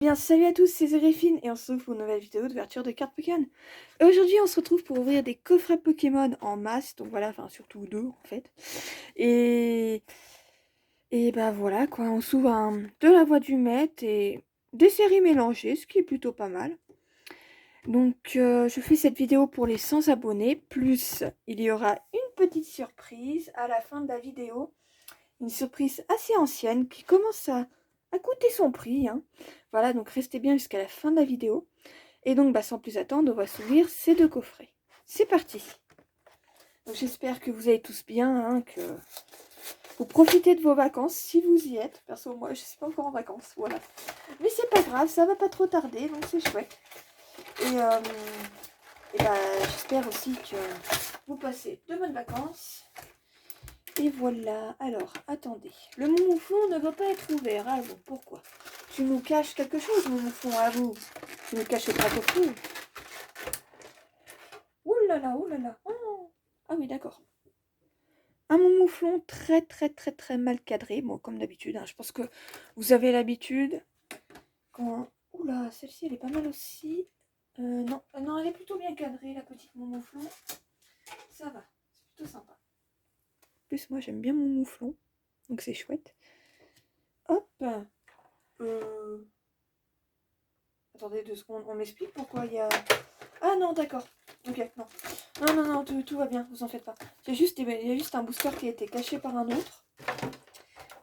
Bien, salut à tous, c'est Zéréphine et on se retrouve pour une nouvelle vidéo d'ouverture de cartes Pokémon. Aujourd'hui, on se retrouve pour ouvrir des coffrets Pokémon en masse, donc voilà, enfin surtout deux en fait. Et, et bah voilà quoi, on s'ouvre de la voix du maître et des séries mélangées, ce qui est plutôt pas mal. Donc je fais cette vidéo pour les 100 abonnés, plus il y aura une petite surprise à la fin de la vidéo. Une surprise assez ancienne qui commence à coûter son prix, hein. Voilà, donc restez bien jusqu'à la fin de la vidéo. Et donc, sans plus attendre, on va s'ouvrir ces deux coffrets. C'est parti. Donc, j'espère que vous allez tous bien, hein, que vous profitez de vos vacances si vous y êtes. Perso, moi, je ne suis pas encore en vacances, voilà. Mais c'est pas grave, ça va pas trop tarder, donc c'est chouette. Et j'espère aussi que vous passez de bonnes vacances. Et voilà, alors, attendez. Le mouflon ne veut pas être ouvert. Ah bon, pourquoi? Tu nous caches quelque chose, mon mouflon, à vous. Tu nous caches le drapeau. Ouh là là, ouh là là. Oh. Ah oui, d'accord. Un mouflon très très très très mal cadré. Bon, comme d'habitude, hein. Je pense que vous avez l'habitude. Quand... Ouh là, celle-ci, elle est pas mal aussi. Non, non, elle est plutôt bien cadrée, la petite mouflon. Ça va, c'est plutôt sympa. En plus, moi, j'aime bien mon mouflon. Donc, c'est chouette. Hop. Attendez 2 secondes, on m'explique pourquoi il y a... Ah non, d'accord. Ok, non. Non, tout va bien, vous en faites pas. Il y a juste un booster qui a été caché par un autre.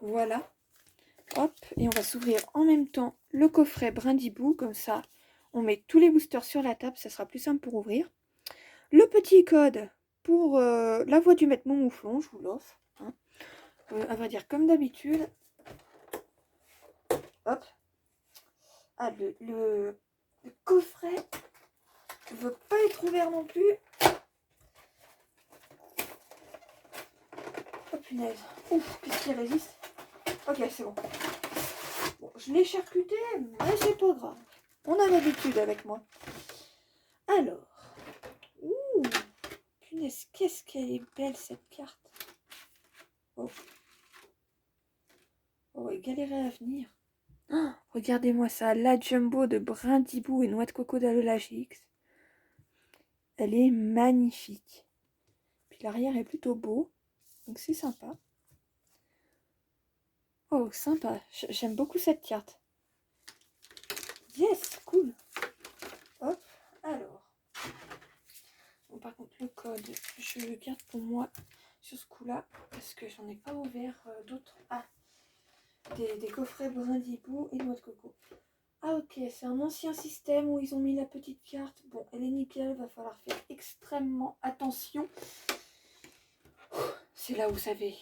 Voilà. Hop, et on va s'ouvrir en même temps le coffret Brindibou, comme ça, on met tous les boosters sur la table, ça sera plus simple pour ouvrir. Le petit code pour la voix du maître Mouflon, je vous l'offre. Hein. À vrai dire, comme d'habitude. Hop. Ah, le coffret ne veut pas être ouvert non plus. Oh punaise. Ouf, qu'est-ce qui résiste? Ok, c'est bon. Bon, je l'ai charcuté, mais c'est pas grave. On a l'habitude avec moi. Alors. Ouh. Punaise, qu'est-ce qu'elle est belle cette carte. Oh. Oh, et galérer à venir. Oh, regardez-moi ça, la jumbo de Brindibou et noix de coco d'Alola GX. Elle est magnifique. Puis l'arrière est plutôt beau, donc c'est sympa. Oh, sympa. J'aime beaucoup cette carte. Yes, cool. Hop, alors. Bon, par contre, le code, je le garde pour moi sur ce coup-là, parce que j'en ai pas ouvert d'autres. Ah, des coffrets Brindibou et noix de coco. Ah ok, c'est un ancien système où ils ont mis la petite carte. Bon, elle est nickel, va falloir faire extrêmement attention. C'est là où vous savez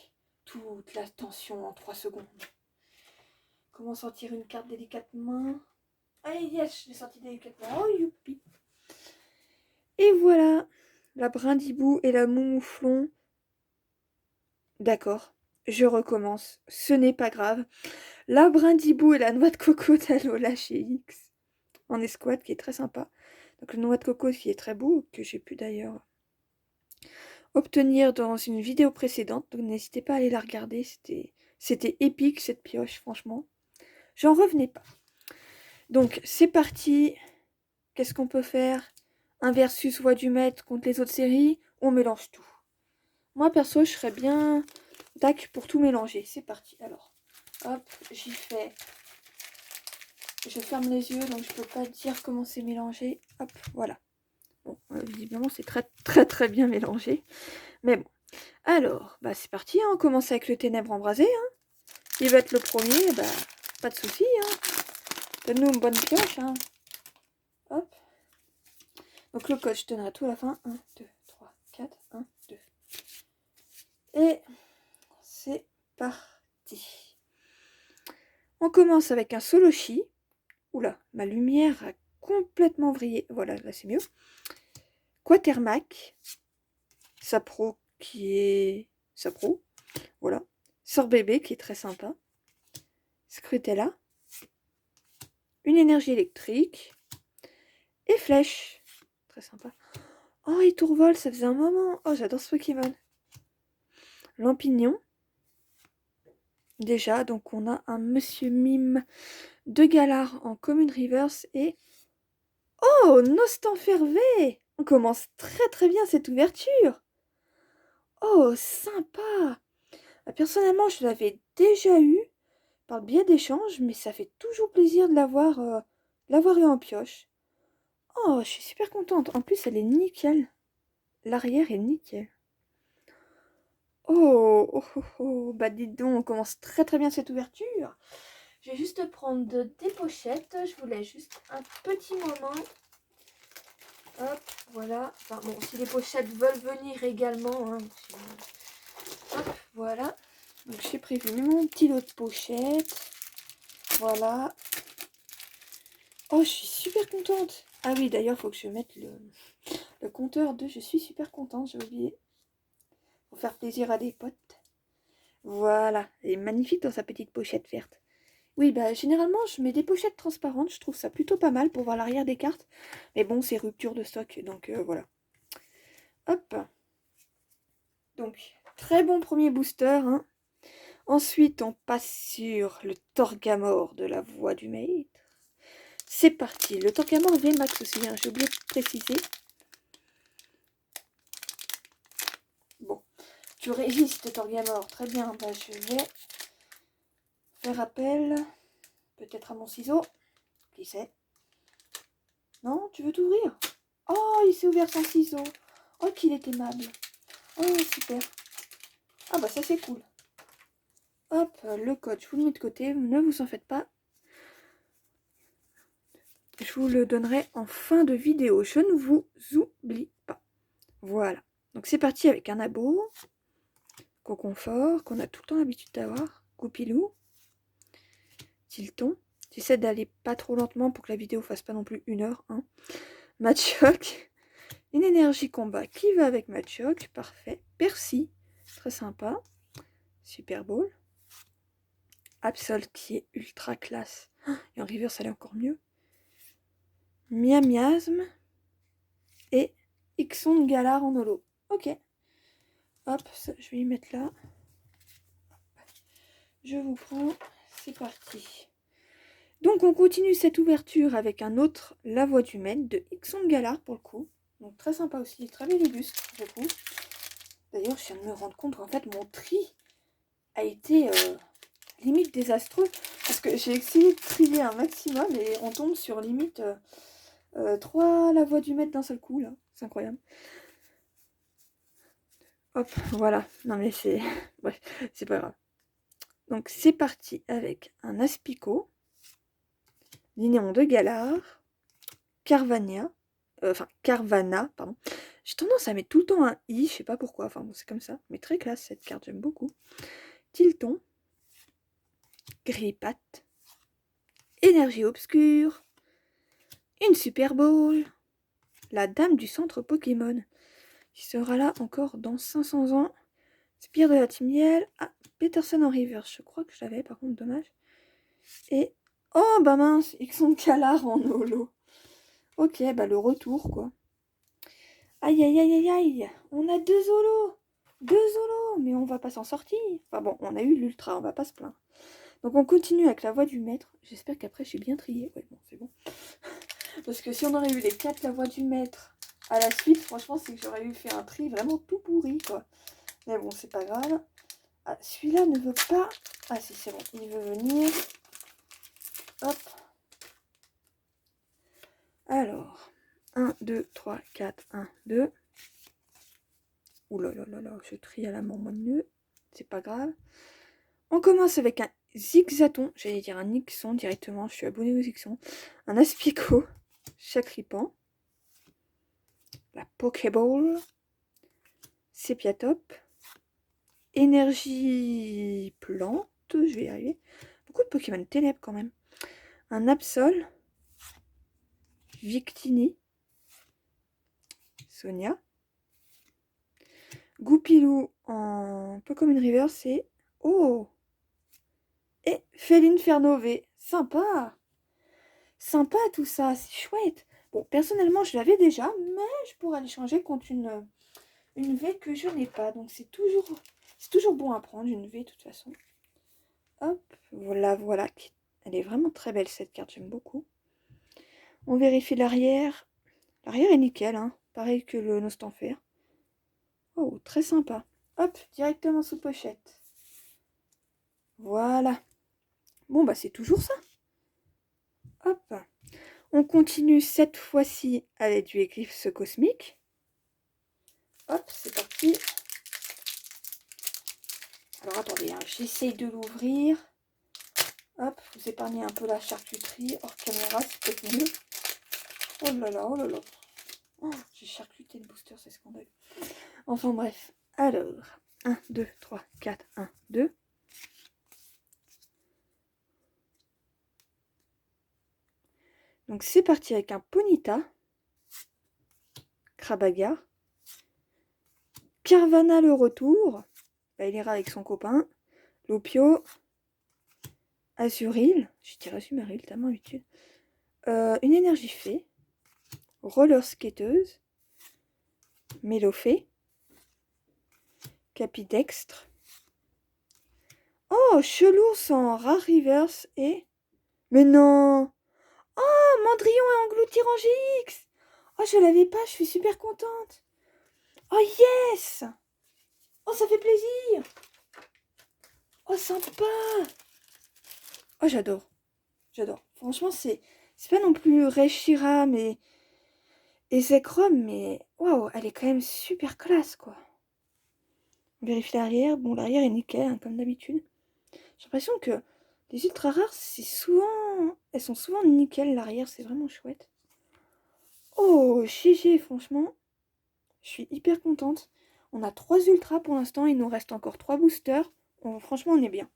toute la tension en 3 secondes. Comment sortir une carte délicatement? Ah yes, je l'ai sortie délicatement. Oh youpi. Et voilà, la Brindibou et la Mouflon. D'accord, je recommence. Ce n'est pas grave. La Brindibou et la noix de coco d'Alola chez X. En escouade qui est très sympa. Donc le noix de coco qui est très beau, que j'ai pu d'ailleurs obtenir dans une vidéo précédente. Donc n'hésitez pas à aller la regarder. C'était épique cette pioche, franchement. J'en revenais pas. Donc c'est parti. Qu'est-ce qu'on peut faire? Un versus voix du maître contre les autres séries. On mélange tout. Moi perso je serais bien tac pour tout mélanger. C'est parti alors. Hop, j'y fais. Je ferme les yeux donc je peux pas dire comment c'est mélangé. Hop, voilà. Bon, visiblement c'est très bien mélangé. Mais bon. Alors, c'est parti, hein. On commence avec le ténèbre embrasé. Hein. Il va être le premier, pas de souci. Hein. Donne-nous une bonne pioche. Hein. Hop. Donc le code, je donnerai tout à la fin. 1, 2, 3, 4, 1, 2. Et c'est parti. On commence avec un Solochi. Oula, ma lumière a complètement vrillé. Voilà, là c'est mieux. Quatermac. Sapro qui est... Sapro. Voilà. Sorbébé qui est très sympa. Scrutella. Une énergie électrique. Et Flèche. Très sympa. Oh, et Tourvol, ça faisait un moment. Oh, j'adore ce Pokémon. Lampignon. Déjà, donc on a un Monsieur Mime 2 Galar en Common Reverse et... Oh, Nostanfervé! On commence très très bien cette ouverture. Oh, sympa! Personnellement, je l'avais déjà eu par le biais d'échanges, mais ça fait toujours plaisir de l'avoir eu en pioche. Oh, je suis super contente. En plus, elle est nickel. L'arrière est nickel. Oh, oh, oh, oh, bah dites donc, on commence très très bien cette ouverture. Je vais juste prendre des pochettes. Je vous laisse juste un petit moment. Hop, voilà. Enfin bon, si les pochettes veulent venir également. Hein, hop, voilà. Donc j'ai prévu mon petit lot de pochettes. Voilà. Oh, je suis super contente. Ah oui, d'ailleurs, il faut que je mette le compteur de je suis super contente, j'ai oublié. Pour faire plaisir à des potes. Voilà, elle est magnifique dans sa petite pochette verte. Oui, bah généralement, je mets des pochettes transparentes. Je trouve ça plutôt pas mal pour voir l'arrière des cartes. Mais bon, c'est rupture de stock, donc voilà. Hop. Donc, très bon premier booster. Hein. Ensuite, on passe sur le Torgamore de la Voix du Maître. C'est parti. Le Torgamore VMAX aussi, hein, j'ai oublié de préciser. Bon, tu résistes, Torgamore. Très bien. Bah, je vais faire appel peut-être à mon ciseau. Qui sait? Non, tu veux t'ouvrir? Oh, il s'est ouvert sans ciseau. Oh, qu'il est aimable. Oh, super. Ah bah ça, c'est cool. Hop, le code, je vous le mets de côté. Ne vous en faites pas. Je vous le donnerai en fin de vidéo. Je ne vous oublie pas. Voilà. Donc c'est parti avec un abo. Coconfort, qu'on a tout le temps l'habitude d'avoir. Goupilou. Tilton. J'essaie d'aller pas trop lentement pour que la vidéo fasse pas non plus 1 heure. Hein. Machoc. Une énergie combat qui va avec Machoc. Parfait. Percy. Très sympa. Super Bowl. Absol qui est ultra classe. Et en reverse, elle est encore mieux. Miasme. Et Ixon Galar en holo. Ok. Hop, ça, je vais y mettre là. Je vous prends. C'est parti. Donc on continue cette ouverture avec un autre La Voix du Maître de Ixon Galar pour le coup. Donc très sympa aussi. Très bel buste, je trouve. D'ailleurs, je viens de me rendre compte qu'en fait mon tri a été limite désastreux. Parce que j'ai essayé de trier un maximum et on tombe sur limite 3 La Voix du Maître d'un seul coup là. C'est incroyable. Hop, voilà. Non mais c'est... Bref, c'est pas grave. Donc c'est parti avec un Aspico, Linéon de Galar, Carvana, pardon. J'ai tendance à mettre tout le temps un I, je sais pas pourquoi, enfin bon c'est comme ça, mais très classe cette carte, j'aime beaucoup. Tilton, Grippat, Énergie Obscure, une Super Bowl, la Dame du Centre Pokémon, qui sera là encore dans 500 ans, Spire de la Timiel, ah, Peterson en reverse, je crois que je l'avais par contre, dommage, et, oh bah mince, Ixon Galar en holo. Ok, bah le retour quoi. Aïe aïe aïe aïe aïe, on a 2 zolos. 2 zolos, mais on va pas s'en sortir. Enfin bon, on a eu l'ultra, on va pas se plaindre. Donc on continue avec La Voix du Maître. J'espère qu'après je suis bien triée. Ouais, bon, c'est bon. Parce que si on aurait eu les 4 La Voix du Maître à la suite, franchement, c'est que j'aurais eu fait un tri vraiment tout pourri quoi. Mais bon, c'est pas grave. Ah, celui-là ne veut pas... Ah si, c'est bon, il veut venir. Hop. Alors, 1, 2, 3, 4, 1, 2. Ouh là là là là, je trie à la mieux. C'est pas grave. On commence avec un Zigzaton. J'allais dire un Nixon directement. Je suis abonné aux Zixon. Un Aspico. Chacripan. La Pokéball. Sépiatop. Énergie plante. Je vais y arriver. Beaucoup de Pokémon ténèbres quand même. Un Absol. Victini. Sonia. Goupilou en Pokémon River, c'est... Oh! Et Féline V. Sympa! Sympa tout ça, c'est chouette. Bon, personnellement, je l'avais déjà, mais je pourrais l'échanger contre une V que je n'ai pas. Donc c'est toujours bon à prendre, une V de toute façon. Hop, voilà, voilà. Elle est vraiment très belle cette carte, j'aime beaucoup. On vérifie l'arrière. L'arrière est nickel, hein. Pareil que le Nostanfer. Oh, très sympa. Hop, directement sous pochette. Voilà. Bon, bah c'est toujours ça. Hop. On continue cette fois-ci avec du Éclipse Cosmique. Hop, c'est parti. Alors attendez, hein, j'essaye de l'ouvrir. Hop, vous épargnez un peu la charcuterie hors caméra, c'est peut-être mieux. Oh là là, oh là là. Oh, j'ai charcuté le booster, c'est scandaleux. Enfin bref. Alors, 1, 2, 3, 4, 1, 2. Donc c'est parti avec un Ponyta, Krabaga, Carvana le retour, bah, il ira avec son copain, Lupio, Azuril, je dirais Azumarill, tellement habitude, une énergie fée, Roller Skateuse, Mélofée, Capidextre, oh chelou sans rare reverse et... Mais non! Oh, Mandrillon et Engloutirant GX! Oh, je l'avais pas, je suis super contente! Oh yes! Oh, ça fait plaisir! Oh, sympa! Oh, j'adore. J'adore. Franchement, c'est pas non plus Reshira, mais... Et Zekrom, mais... Waouh, elle est quand même super classe, quoi. On vérifie l'arrière. Bon, l'arrière est nickel, hein, comme d'habitude. J'ai l'impression que les ultra rares, c'est souvent... Elles sont souvent nickel, l'arrière, c'est vraiment chouette. Oh, GG, franchement. Je suis hyper contente. On a 3 ultras pour l'instant. Il nous reste encore 3 boosters. Franchement, on est bien.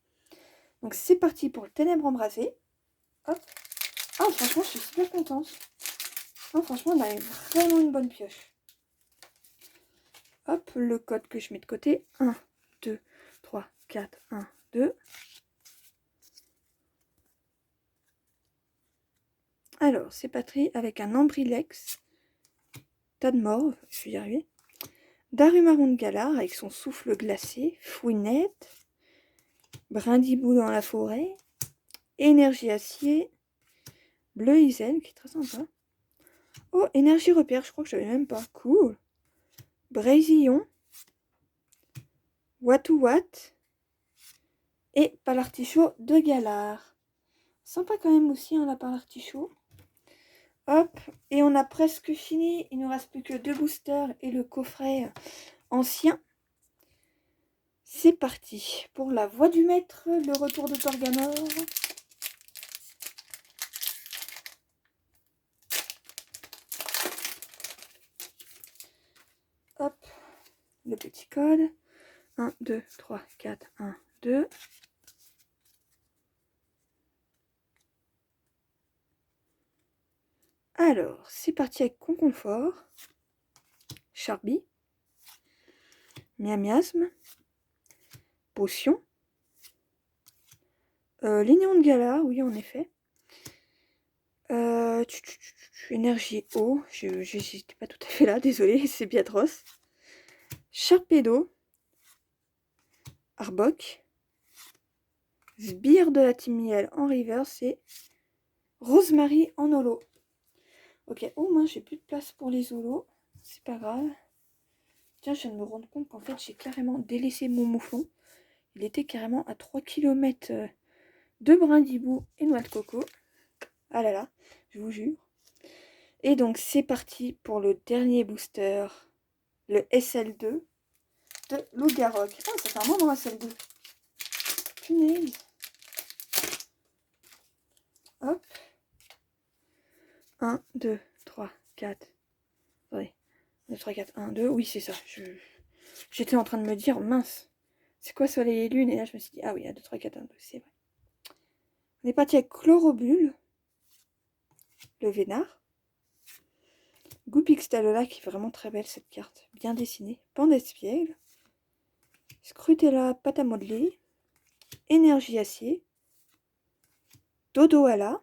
Donc, c'est parti pour le Ténèbres Embrasées. Hop. Ah, franchement, je suis super contente. Non, franchement, on a vraiment une bonne pioche. Hop, le code que je mets de côté. 1, 2, 3, 4, 1, 2. Alors, c'est parti avec un Ambrilex. Tadmorve, je vais y arriver. Darumaron de Galar avec son souffle glacé. Fouinette. Brindibou dans la forêt. Énergie acier. Bleu Isel, qui est très sympa. Oh, énergie repère, je crois que je n'avais même pas. Cool. Brézillon. Watt et Palartichaut de Galar. Sympa quand même aussi, hein, la Palartichaut. Hop, et on a presque fini. Il nous reste plus que 2 boosters et le coffret ancien. C'est parti pour la voix du maître, le retour de Torgamor. Hop, le petit code. 1, 2, 3, 4, 1, 2. Alors, c'est parti avec Conconfort, Charby, Miamiasme, Potion, Lignon de Galar, oui en effet. Énergie eau, j'étais pas tout à fait là, désolé, c'est Biatros. Sharpedo, Arbok, Sbire de la Timiel en reverse et Rosemary en holo. Ok, oh mince, j'ai plus de place pour les holos, c'est pas grave. Tiens, je viens de me rendre compte qu'en fait j'ai carrément délaissé mon mouflon. Il était carrément à 3 km de brindibou et noix de coco. Ah là là, je vous jure. Et donc c'est parti pour le dernier booster, le SL2 de Lougarok. Ah, ça fait un moment SL2. Punaise. Hop. 1, 2, 3, 4. Attendez. 2, 3, 4, 1, 2. Oui, c'est ça. J'étais en train de me dire, mince, c'est quoi Soleil et Lune? Et là, je me suis dit, ah oui, 1, 2, 3, 4, 1, 2, c'est vrai. On est parti avec Chlorobule, le Vénard. Goupixtalola, qui est vraiment très belle cette carte, bien dessinée. Pandespiègle. Scrutella, pâte à modeler. Énergie acier. Dodoala.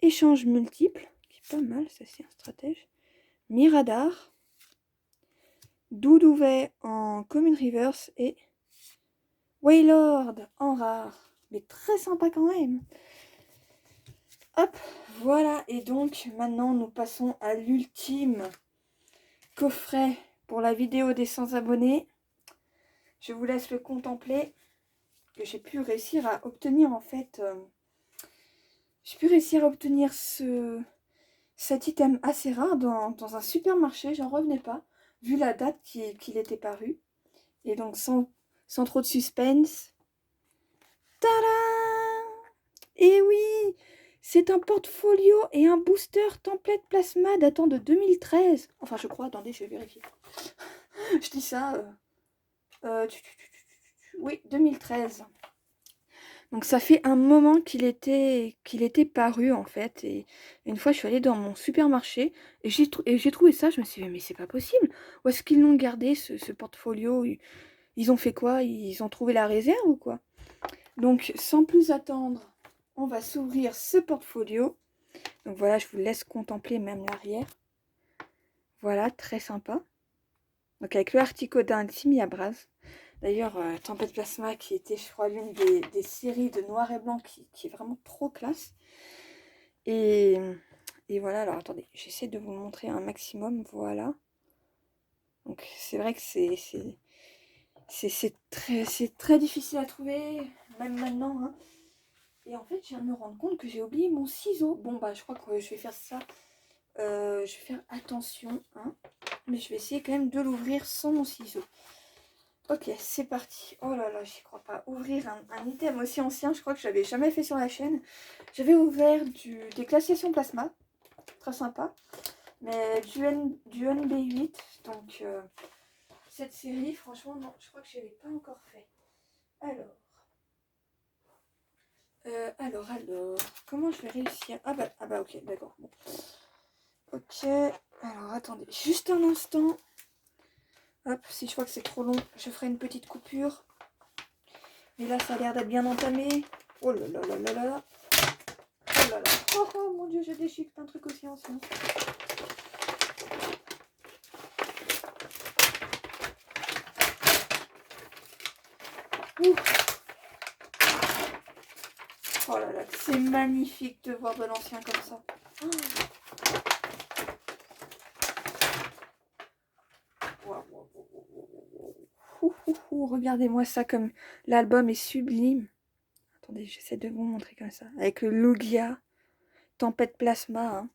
Échange multiple, qui est pas mal, ça c'est un stratège. Miradar. Doudouvet en commune reverse et Waylord en rare. Mais très sympa quand même. Hop, voilà. Et donc, maintenant, nous passons à l'ultime coffret pour la vidéo des 100 abonnés. Je vous laisse le contempler. Que j'ai pu réussir à obtenir, en fait. J'ai pu réussir à obtenir cet item assez rare dans un supermarché. J'en revenais pas, vu la date qu'il était paru. Et donc, sans trop de suspense. Tadam! Et oui! C'est un portfolio et un booster template plasma datant de 2013. Enfin, je crois. Attendez, je vais vérifier. Je dis ça. Oui, 2013. Donc ça fait un moment qu'il était paru en fait. Et une fois, je suis allée dans mon supermarché et j'ai trouvé ça. Je me suis dit, mais c'est pas possible. Où est-ce qu'ils l'ont gardé, ce portfolio? Ils ont fait quoi? Ils ont trouvé la réserve ou quoi? Donc, sans plus attendre, on va s'ouvrir ce portfolio. Donc voilà, je vous laisse contempler même l'arrière. Voilà, très sympa. Donc avec le Articodin d'Imia Braz. D'ailleurs, Tempête Plasma qui était, je crois, l'une des séries de noir et blanc qui est vraiment trop classe. Et voilà, alors attendez, j'essaie de vous montrer un maximum, voilà. Donc c'est vrai que c'est très difficile à trouver, même maintenant. Hein. Et en fait, je viens de me rendre compte que j'ai oublié mon ciseau. Bon, bah je crois que je vais faire ça. Je vais faire attention, hein. Mais je vais essayer quand même de l'ouvrir sans mon ciseau. Ok, c'est parti. Oh là là, j'y crois pas. Ouvrir un item aussi ancien, je crois que je l'avais jamais fait sur la chaîne. J'avais ouvert des glaciations plasma. Très sympa. Mais du NB8. Donc, cette série, franchement, non, je crois que je l'avais pas encore fait. Alors, comment je vais réussir? Ah bah, ok, d'accord. Bon. Ok, alors attendez, juste un instant. Hop, si je vois que c'est trop long, je ferai une petite coupure. Mais là, ça a l'air d'être bien entamé. Oh là là là là là là. Oh là là. Oh mon dieu, je déchique un truc aussi ancien. Oh là là, c'est magnifique de voir de l'ancien comme ça. Regardez-moi ça comme l'album est sublime. Attendez, j'essaie de vous montrer comme ça. Avec le Lugia, Tempête Plasma. Hein.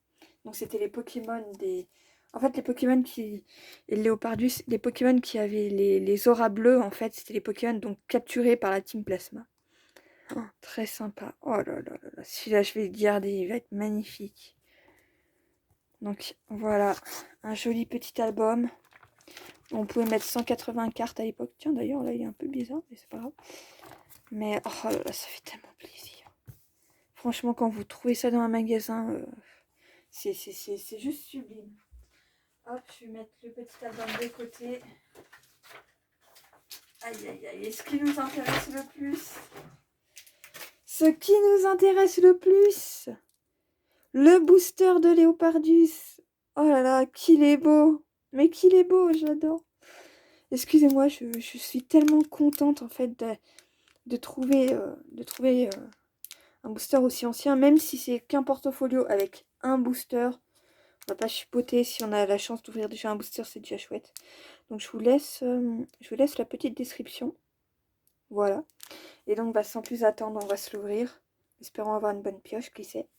Donc c'était les Pokémon des... En fait, les Pokémon qui... Et Léopardus, les Pokémon qui avaient les auras bleues, en fait, c'était les Pokémon donc capturés par la Team Plasma. Oh, très sympa. Oh là là là là. Celui-là, je vais le garder. Il va être magnifique. Donc voilà, un joli petit album. On pouvait mettre 180 cartes à l'époque. Tiens, d'ailleurs, là, il est un peu bizarre, mais c'est pas grave. Mais oh là là, ça fait tellement plaisir. Franchement, quand vous trouvez ça dans un magasin, c'est juste sublime. Hop, je vais mettre le petit album de côté. Aïe, aïe, aïe. Et ce qui nous intéresse le plus... Ce qui nous intéresse le plus... Le booster de Léopardus. Oh là là, qu'il est beau. Mais qu'il est beau, j'adore. Excusez-moi, je suis tellement contente en fait de trouver un booster aussi ancien, même si c'est qu'un portfolio avec un booster. On va pas chipoter, si on a la chance d'ouvrir déjà un booster, c'est déjà chouette. Donc je vous laisse la petite description. Voilà. Et donc bah, sans plus attendre, on va se l'ouvrir. Espérons avoir une bonne pioche, qui sait.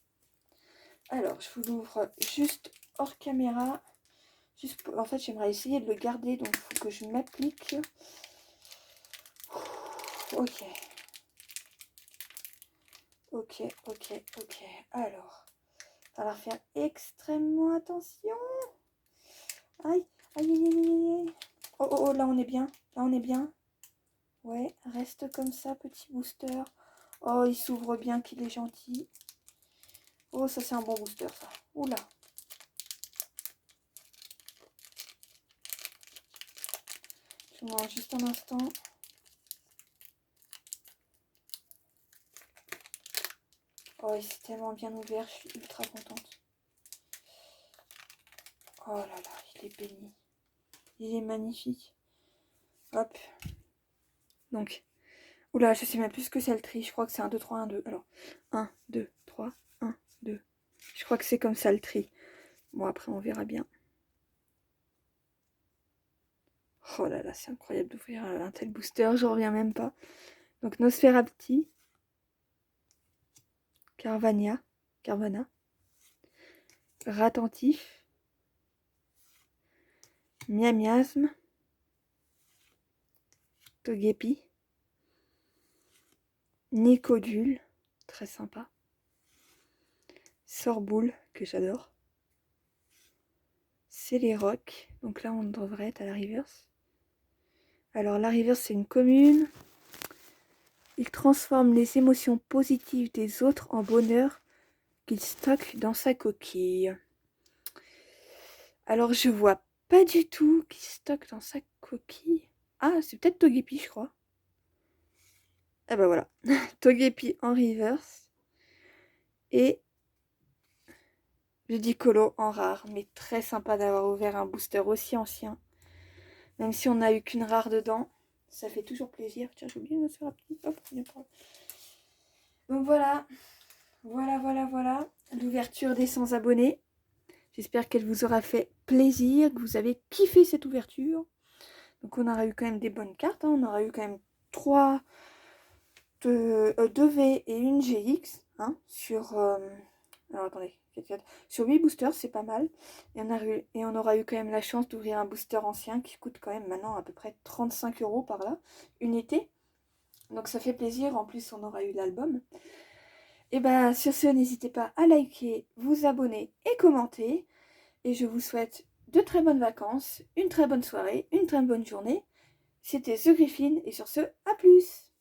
Alors, je vous l'ouvre juste hors caméra. En fait, j'aimerais essayer de le garder, donc il faut que je m'applique. Ok. Ok. Alors, ça va faire extrêmement attention. Aïe, aïe, aïe, aïe, aïe. Oh, là on est bien. Là on est bien. Ouais, reste comme ça, petit booster. Oh, il s'ouvre bien, qu'il est gentil. Oh, ça c'est un bon booster, ça. Oula. Je mange juste un instant. Oh, il s'est tellement bien ouvert, je suis ultra contente. Oh là là, il est béni. Il est magnifique. Hop. Donc, Oula, je sais même plus ce que c'est le tri. Je crois que c'est 1, 2, 3, 1, 2. Alors, 1, 2, 3, 1, 2. Je crois que c'est comme ça le tri. Bon, après, on verra bien. Oh là là, c'est incroyable d'ouvrir un tel booster. Je reviens même pas. Donc, Nosferapti. Carvana. Ratentif. Miasme. Togepi. Nicodule. Très sympa. Sorboule, que j'adore. Céléroc. Donc là, on devrait être à la reverse. Alors, la reverse, c'est une commune. Il transforme les émotions positives des autres en bonheur qu'il stocke dans sa coquille. Alors, je vois pas du tout qu'il stocke dans sa coquille. Ah, c'est peut-être Togepi, je crois. Ah bah voilà. Togepi en reverse. Et Ludicolo en rare. Mais très sympa d'avoir ouvert un booster aussi ancien. Même si on n'a eu qu'une rare dedans. Ça fait toujours plaisir. Tiens, j'ai oublié de faire un petit... Hop, donc voilà. Voilà. L'ouverture des 100 abonnés. J'espère qu'elle vous aura fait plaisir, que vous avez kiffé cette ouverture. Donc on aura eu quand même des bonnes cartes. Hein. On aura eu quand même 2 V et une GX. Hein, sur... alors attendez. Sur 8 boosters, c'est pas mal. Et on aura eu quand même la chance d'ouvrir un booster ancien qui coûte quand même maintenant à peu près 35 € par là. Unité. Donc ça fait plaisir. En plus, on aura eu l'album. Et bah sur ce, n'hésitez pas à liker, vous abonner et commenter. Et je vous souhaite de très bonnes vacances, une très bonne soirée, une très bonne journée. C'était The Griffin et sur ce, à plus!